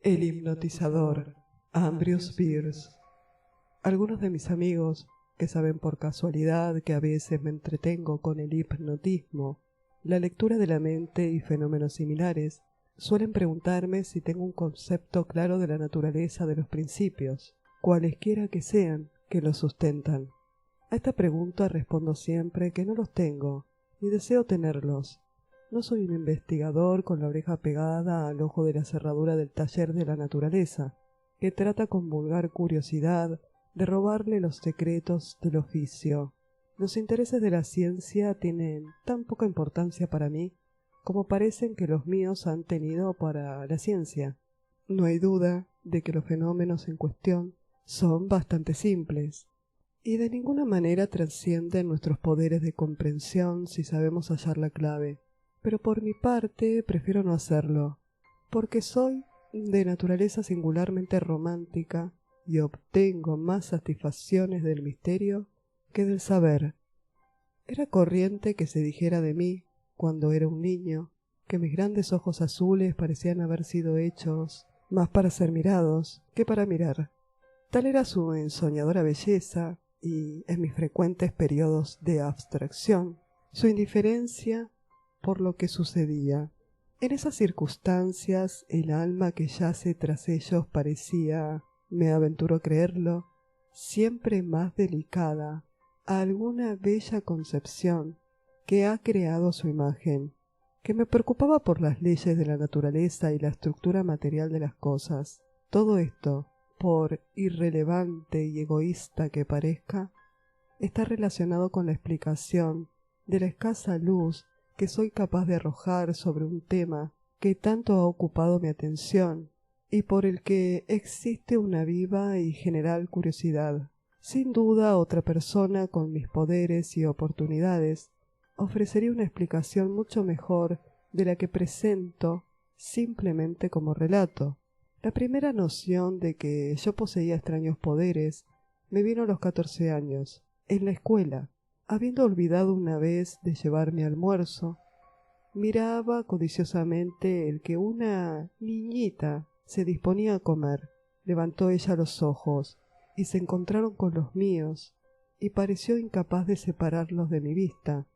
El hipnotizador, Ambrose Bierce. Algunos de mis amigos, que saben por casualidad que a veces me entretengo con el hipnotismo, la lectura de la mente y fenómenos similares, suelen preguntarme si tengo un concepto claro de la naturaleza de los principios, cualesquiera que sean, que los sustentan. A esta pregunta respondo siempre que no los tengo, ni deseo tenerlos. No soy un investigador con la oreja pegada al ojo de la cerradura del taller de la naturaleza, que trata con vulgar curiosidad de robarle los secretos del oficio. Los intereses de la ciencia tienen tan poca importancia para mí como parecen que los míos han tenido para la ciencia. No hay duda de que los fenómenos en cuestión son bastante simples y de ninguna manera trascienden nuestros poderes de comprensión si sabemos hallar la clave. Pero por mi parte prefiero no hacerlo, porque soy de naturaleza singularmente romántica y obtengo más satisfacciones del misterio que del saber. Era corriente que se dijera de mí, cuando era un niño, que mis grandes ojos azules parecían haber sido hechos más para ser mirados que para mirar. Tal era su ensoñadora belleza y, en mis frecuentes periodos de abstracción, su indiferencia por lo que sucedía. En esas circunstancias, el alma que yace tras ellos parecía, me aventuro a creerlo, siempre más delicada a alguna bella concepción que ha creado su imagen, que me preocupaba por las leyes de la naturaleza y la estructura material de las cosas. Todo esto, por irrelevante y egoísta que parezca, está relacionado con la explicación de la escasa luz que soy capaz de arrojar sobre un tema que tanto ha ocupado mi atención y por el que existe una viva y general curiosidad. Sin duda, otra persona con mis poderes y oportunidades ofrecería una explicación mucho mejor de la que presento simplemente como relato. La primera noción de que yo poseía extraños poderes me vino a los 14 años, en la escuela. Habiendo olvidado una vez de llevar mi almuerzo, miraba codiciosamente el que una niñita se disponía a comer. Levantó ella los ojos y se encontraron con los míos, y pareció incapaz de separarlos de mi vista.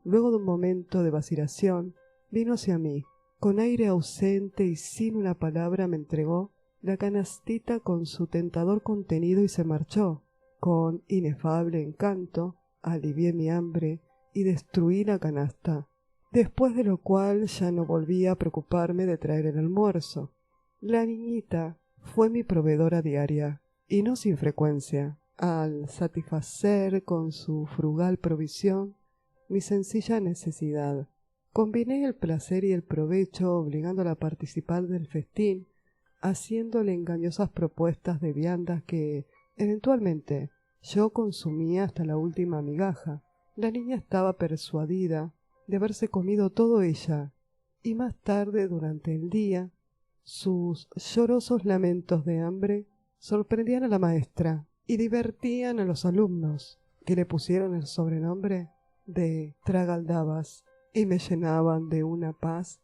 Luego de un momento de vacilación, vino hacia mí. Con aire ausente y sin una palabra me entregó la canastita con su tentador contenido y se marchó. Con inefable encanto, alivié mi hambre y destruí la canasta, después de lo cual ya no volví a preocuparme de traer el almuerzo. La niñita fue mi proveedora diaria, y no sin frecuencia, al satisfacer con su frugal provisión mi sencilla necesidad. Combiné el placer y el provecho, obligándola a participar del festín, haciéndole engañosas propuestas de viandas que, eventualmente, yo consumía hasta la última migaja. La niña estaba persuadida de haberse comido todo ella, y más tarde, durante el día, sus llorosos lamentos de hambre sorprendían a la maestra y divertían a los alumnos, que le pusieron el sobrenombre de tragaldabas y me llenaban de una paz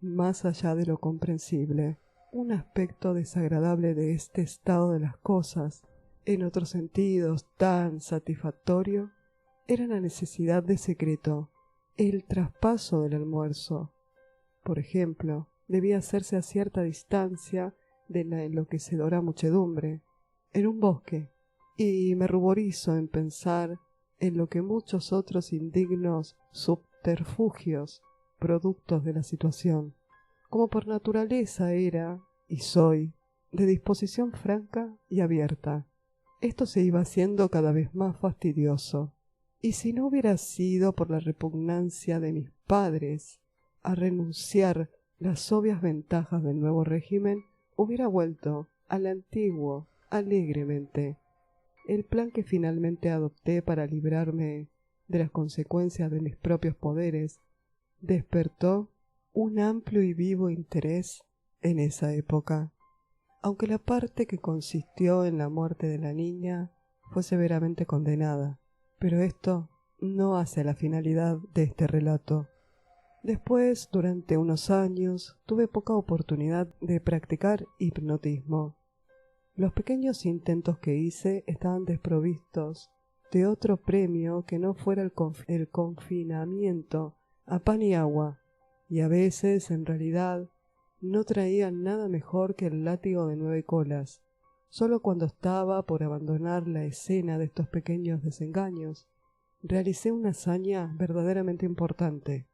más allá de lo comprensible. Un aspecto desagradable de este estado de las cosas, en otros sentidos tan satisfactorio, era la necesidad de secreto. El traspaso del almuerzo, por ejemplo, debía hacerse a cierta distancia de la enloquecedora muchedumbre, en un bosque, y me ruborizo en pensar en lo que muchos otros indignos subterfugios, productos de la situación. Como por naturaleza era, y soy, de disposición franca y abierta, esto se iba haciendo cada vez más fastidioso, y si no hubiera sido por la repugnancia de mis padres a renunciar las obvias ventajas del nuevo régimen, hubiera vuelto al antiguo alegremente. El plan que finalmente adopté para librarme de las consecuencias de mis propios poderes despertó un amplio y vivo interés en esa época. Aunque la parte que consistió en la muerte de la niña fue severamente condenada, pero esto no hace la finalidad de este relato. Después, durante unos años, tuve poca oportunidad de practicar hipnotismo. Los pequeños intentos que hice estaban desprovistos de otro premio que no fuera el confinamiento a pan y agua, y a veces, en realidad, no traían nada mejor que el látigo de 9 colas. Solo cuando estaba por abandonar la escena de estos pequeños desengaños, realicé una hazaña verdaderamente importante.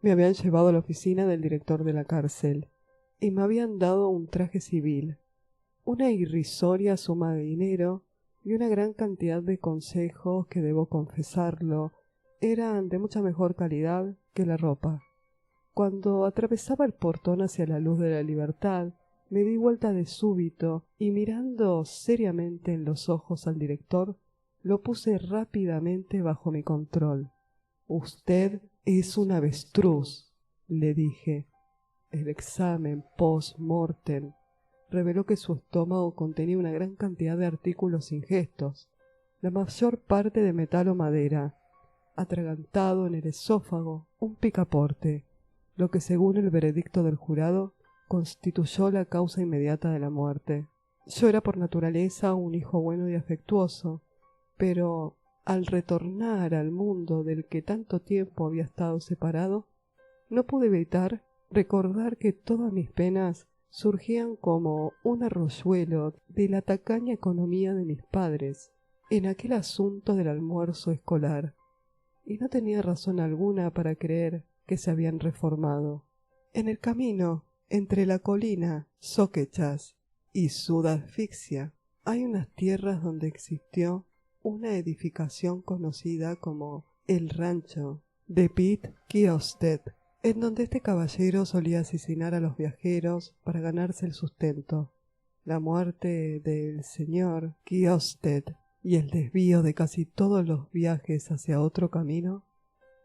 Me habían llevado a la oficina del director de la cárcel y me habían dado un traje civil, una irrisoria suma de dinero y una gran cantidad de consejos que, debo confesarlo, eran de mucha mejor calidad que la ropa. Cuando atravesaba el portón hacia la luz de la libertad, me di vuelta de súbito y, mirando seriamente en los ojos al director, lo puse rápidamente bajo mi control. «Usted es un avestruz», le dije. El examen post-mortem reveló que su estómago contenía una gran cantidad de artículos ingestos, la mayor parte de metal o madera, atragantado en el esófago un picaporte, lo que, según el veredicto del jurado, constituyó la causa inmediata de la muerte. Yo era por naturaleza un hijo bueno y afectuoso, pero al retornar al mundo del que tanto tiempo había estado separado, no pude evitar recordar que todas mis penas surgían como un arroyuelo de la tacaña economía de mis padres en aquel asunto del almuerzo escolar, y no tenía razón alguna para creer que se habían reformado. En el camino, entre la colina Soquechas y Sudasfixia, hay unas tierras donde existió una edificación conocida como el rancho de Pete Kiostet, en donde este caballero solía asesinar a los viajeros para ganarse el sustento. La muerte del señor Kiostet y el desvío de casi todos los viajes hacia otro camino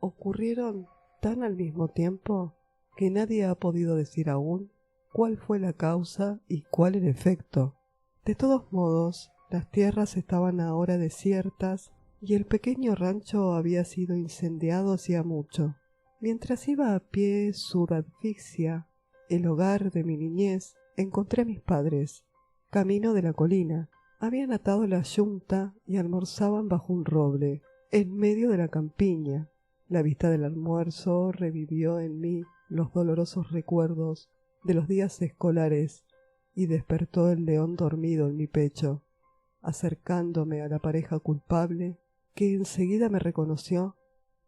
ocurrieron tan al mismo tiempo que nadie ha podido decir aún cuál fue la causa y cuál el efecto. De todos modos, las tierras estaban ahora desiertas y el pequeño rancho había sido incendiado hacía mucho. Mientras iba a pie Sudasfixia, el hogar de mi niñez, encontré a mis padres, camino de la colina. Habían atado la yunta y almorzaban bajo un roble, en medio de la campiña. La vista del almuerzo revivió en mí los dolorosos recuerdos de los días escolares y despertó el león dormido en mi pecho. Acercándome a la pareja culpable, que enseguida me reconoció,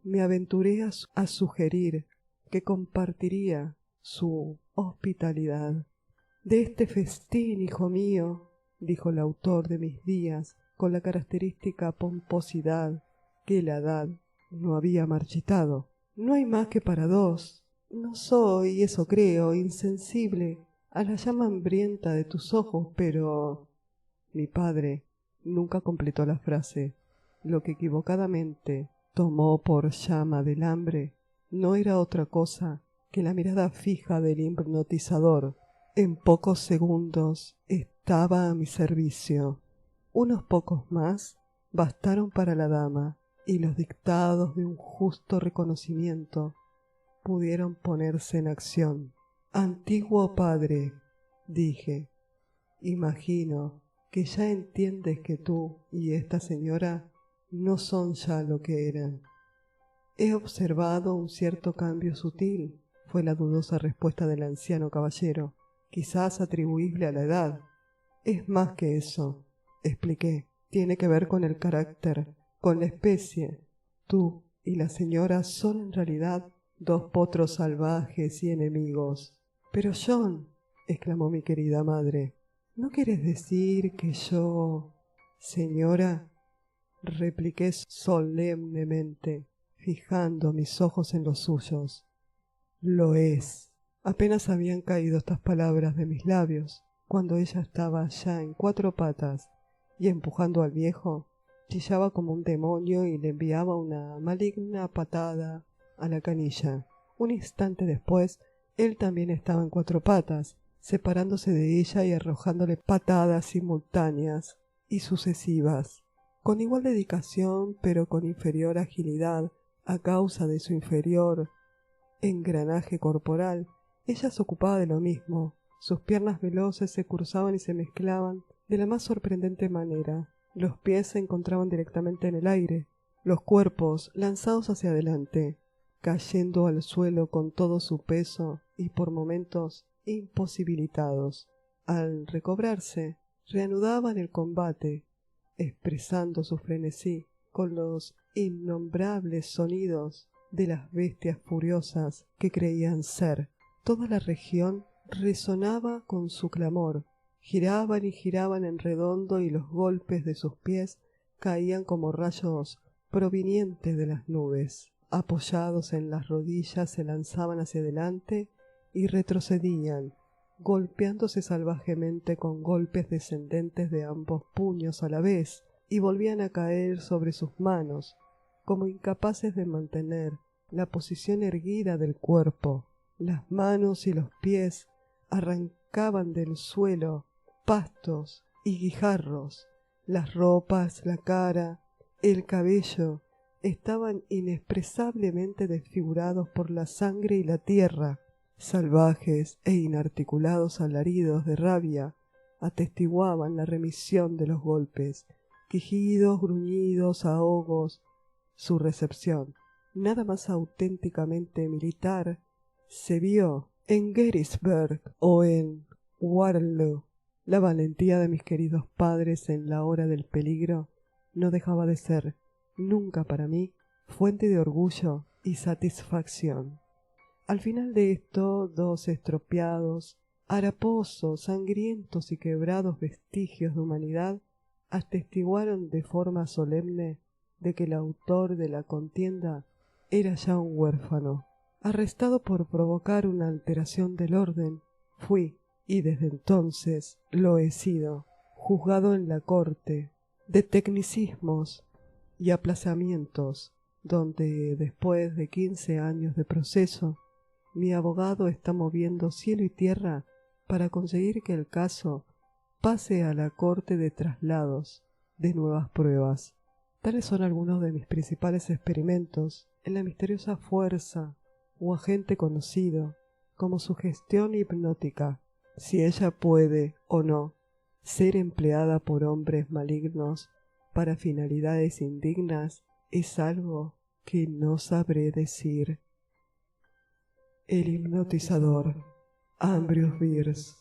me aventuré a sugerir que compartiría su hospitalidad. «De este festín, hijo mío», dijo el autor de mis días, con la característica pomposidad que la edad no había marchitado, «no hay más que para dos. No soy, eso creo, insensible a la llama hambrienta de tus ojos, pero...» Mi padre nunca completó la frase. Lo que equivocadamente tomó por llama del hambre no era otra cosa que la mirada fija del hipnotizador. En pocos segundos estaba a mi servicio. Unos pocos más bastaron para la dama, y los dictados de un justo reconocimiento pudieron ponerse en acción. «Antiguo padre», dije, «imagino que ya entiendes que tú y esta señora no son ya lo que eran». «He observado un cierto cambio sutil», fue la dudosa respuesta del anciano caballero, «quizás atribuible a la edad». «Es más que eso», expliqué, «tiene que ver con el carácter, con la especie. Tú y la señora son en realidad dos potros salvajes y enemigos». «Pero John», exclamó mi querida madre, «¿no quieres decir que yo...?» «Señora», repliqué solemnemente, fijando mis ojos en los suyos, «lo es». Apenas habían caído estas palabras de mis labios, cuando ella estaba ya en 4 patas y, empujando al viejo, chillaba como un demonio y le enviaba una maligna patada a la canilla. Un instante después, él también estaba en 4 patas, separándose de ella y arrojándole patadas simultáneas y sucesivas, con igual dedicación pero con inferior agilidad a causa de su inferior engranaje corporal, ella se ocupaba de lo mismo. Sus piernas veloces se cruzaban y se mezclaban de la más sorprendente manera. Los pies se encontraban directamente en el aire, los cuerpos lanzados hacia adelante, cayendo al suelo con todo su peso y por momentos imposibilitados. Al recobrarse, reanudaban el combate, expresando su frenesí con los innombrables sonidos de las bestias furiosas que creían ser. Toda la región resonaba con su clamor. Giraban y giraban en redondo y los golpes de sus pies caían como rayos provenientes de las nubes. Apoyados en las rodillas se lanzaban hacia adelante y retrocedían, golpeándose salvajemente con golpes descendentes de ambos puños a la vez, y volvían a caer sobre sus manos, como incapaces de mantener la posición erguida del cuerpo. Las manos y los pies arrancaban del suelo pastos y guijarros. Las ropas, la cara, el cabello estaban inexpresablemente desfigurados por la sangre y la tierra. Salvajes e inarticulados alaridos de rabia atestiguaban la remisión de los golpes, quejidos, gruñidos, ahogos, su recepción. Nada más auténticamente militar se vio en Gettysburg o en Waterloo. La valentía de mis queridos padres en la hora del peligro no dejaba de ser, nunca para mí, fuente de orgullo y satisfacción. Al final de esto, dos estropeados, haraposos, sangrientos y quebrados vestigios de humanidad atestiguaron de forma solemne de que el autor de la contienda era ya un huérfano. Arrestado por provocar una alteración del orden, fui, y desde entonces lo he sido, juzgado en la corte de tecnicismos y aplazamientos, donde después de 15 años de proceso, mi abogado está moviendo cielo y tierra para conseguir que el caso pase a la corte de traslados de nuevas pruebas. Tales son algunos de mis principales experimentos en la misteriosa fuerza o agente conocido como sugestión hipnótica. Si ella puede o no ser empleada por hombres malignos para finalidades indignas es algo que no sabré decir. El hipnotizador, Ambrose Bierce.